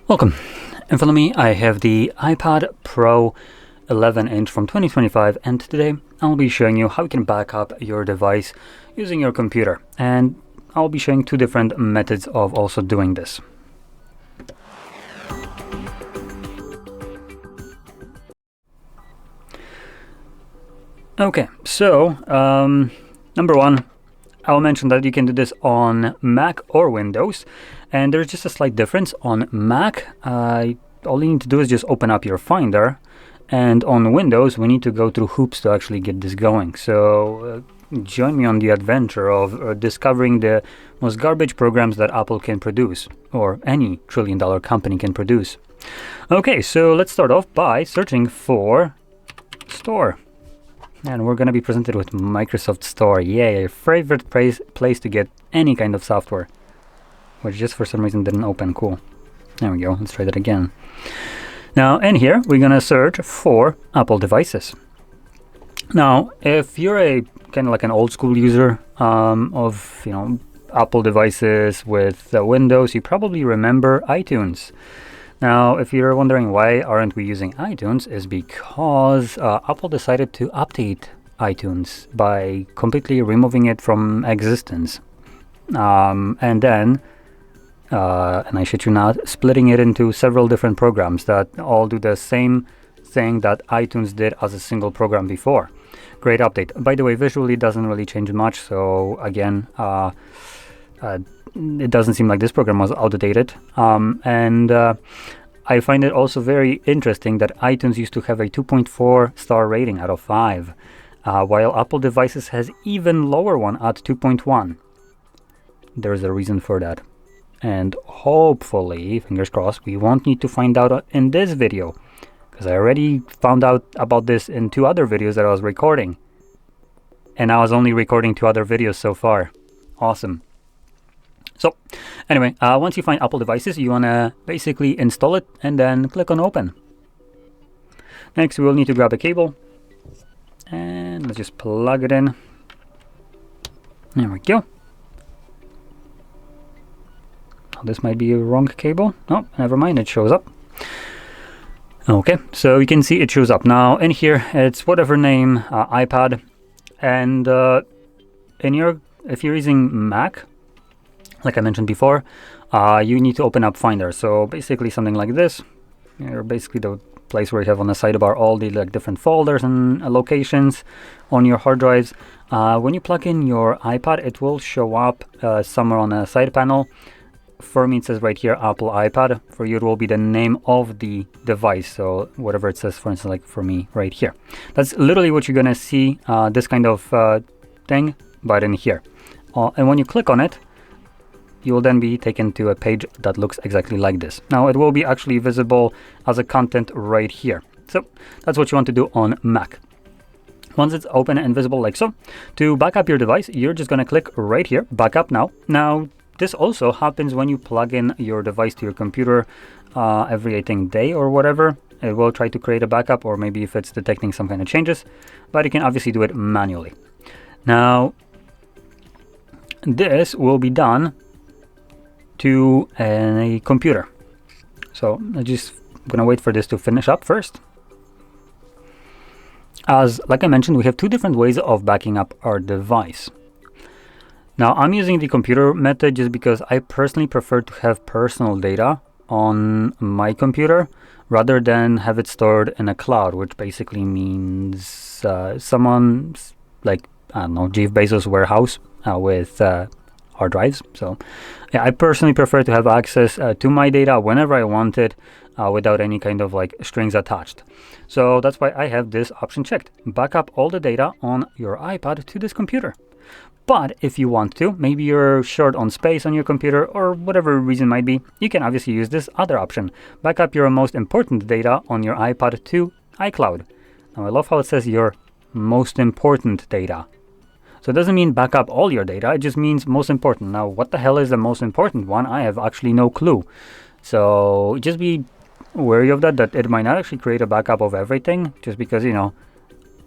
Welcome. In front of me I have the iPad Pro 11-inch from 2025, and today I'll be showing you how you can back up your device using your computer, and I'll be showing two different methods of also doing this. Okay, so number one, I'll mention that you can do this on Mac or Windows, and there's just a slight difference. On Mac, all you need to do is just open up your Finder, and on Windows, we need to go through hoops to actually get this going. So join me on the adventure of discovering the most garbage programs that Apple can produce, or any trillion-dollar company can produce. Okay, so let's start off by searching for Store. And we're going to be presented with Microsoft Store. Yay, your favorite place to get any kind of software, which just for some reason didn't open. Cool. There we go. Let's try that again. Now, in here, we're going to search for Apple devices. Now, if you're a kind of like an old school user of, Apple devices with Windows, you probably remember iTunes. Now, if you're wondering why aren't we using iTunes, is because Apple decided to update iTunes by completely removing it from existence. And then, and I shit you not, splitting it into several different programs that all do the same thing that iTunes did as a single program before. Great update. By the way, visually it doesn't really change much, so again, it doesn't seem like this program was outdated. I find it also very interesting that iTunes used to have a 2.4 star rating out of 5, while Apple devices has even lower one at 2.1. There's a reason for that. And hopefully, fingers crossed, we won't need to find out in this video, because I already found out about this in 2 other videos that I was recording. And I was only recording 2 other videos so far. Awesome. So anyway, once you find Apple devices, you want to basically install it and then click on open. Next, we will need to grab a cable and let's just plug it in. There we go. Oh, this might be a wrong cable. No, never mind, it shows up. Okay, so you can see it shows up. Now in here, it's whatever name, iPad, and if you're using Mac, like I mentioned before, you need to open up Finder. So basically something like this. You're basically the place where you have on the sidebar all the different folders and locations on your hard drives. When you plug in your iPad, it will show up somewhere on the side panel. For me, it says right here, Apple iPad. For you, it will be the name of the device. So whatever it says, for instance, like for me right here. That's literally what you're going to see, this kind of thing, but in here. And when you click on it, you will then be taken to a page that looks exactly like this. Now, it will be actually visible as a content right here. So that's what you want to do on Mac. Once it's open and visible like so, to back up your device, you're just going to click right here, Backup Now. Now, this also happens when you plug in your device to your computer every, I think, day or whatever. It will try to create a backup, or maybe if it's detecting some kind of changes, but you can obviously do it manually. Now, this will be done to a computer. So I'm just gonna wait for this to finish up first. Like I mentioned, we have 2 different ways of backing up our device. Now I'm using the computer method just because I personally prefer to have personal data on my computer rather than have it stored in a cloud, which basically means someone's, like, I don't know, Jeff Bezos' warehouse with hard drives. So yeah, I personally prefer to have access to my data whenever I want it without any kind of strings attached. So that's why I have this option checked. Back up all the data on your iPad to this computer. But if you want to, maybe you're short on space on your computer or whatever reason might be, you can obviously use this other option. Back up your most important data on your iPad to iCloud. Now I love how it says your most important data. So it doesn't mean back up all your data, it just means most important. Now, what the hell is the most important one? I have actually no clue. So just be wary of that it might not actually create a backup of everything, just because,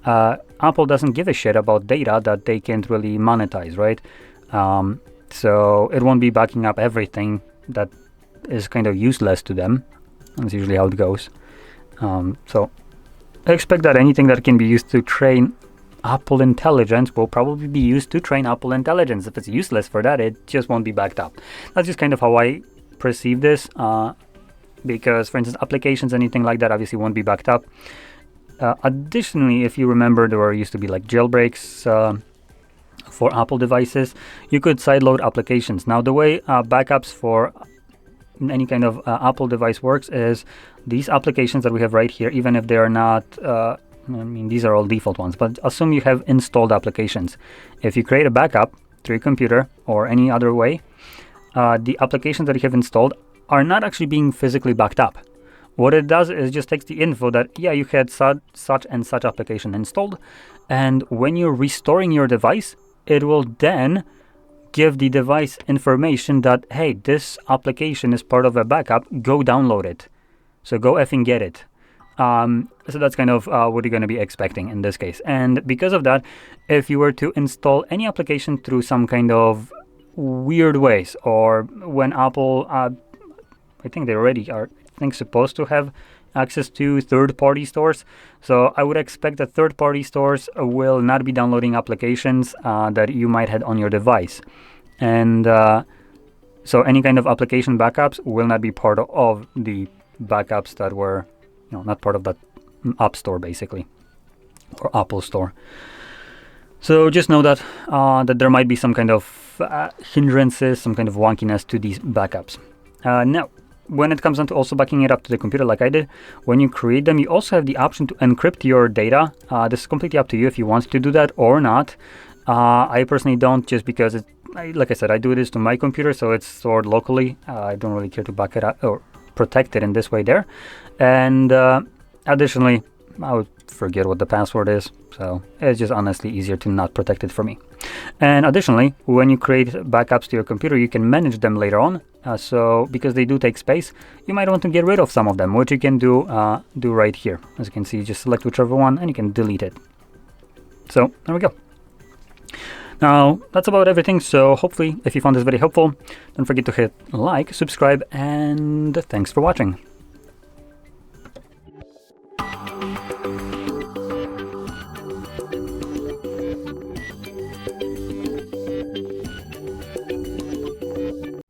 Apple doesn't give a shit about data that they can't really monetize, right? So it won't be backing up everything that is kind of useless to them. That's usually how it goes. So I expect that anything that can be used to train Apple Intelligence will probably be used to train Apple Intelligence. If it's useless for that, it just won't be backed up. That's just kind of how I perceive this, because, for instance, applications, anything like that, obviously won't be backed up. Additionally, if you remember, there used to be like jailbreaks for Apple devices. You could sideload applications. Now, the way backups for any kind of Apple device works is these applications that we have right here, even if they are not, I mean, these are all default ones, but assume you have installed applications. If you create a backup to your computer or any other way, the applications that you have installed are not actually being physically backed up. What it does is just takes the info that, yeah, you had such and such application installed, and when you're restoring your device, it will then give the device information that, hey, this application is part of a backup, go download it. So go effing get it. So that's kind of what you're going to be expecting in this case. And because of that, if you were to install any application through some kind of weird ways, or when Apple, I think they already are, supposed to have access to third-party stores. So I would expect that third-party stores will not be downloading applications that you might have on your device. And so any kind of application backups will not be part of the backups that were, not part of that App Store, basically, or Apple Store. So just know that that there might be some kind of hindrances, some kind of wonkiness to these backups. Now, when it comes down to also backing it up to the computer like I did, when you create them, you also have the option to encrypt your data. This is completely up to you if you want to do that or not. I personally don't, just because like I said, I do this to my computer, so it's stored locally. I don't really care to back it up or protect it in this way there. And additionally, I would forget what the password is, so it's just honestly easier to not protect it for me. And additionally, when you create backups to your computer, you can manage them later on. So because they do take space, you might want to get rid of some of them, which you can do right here. As you can see, just select whichever one and you can delete it. So there we go. Now, that's about everything. So hopefully, if you found this very helpful, don't forget to hit like, subscribe, and thanks for watching.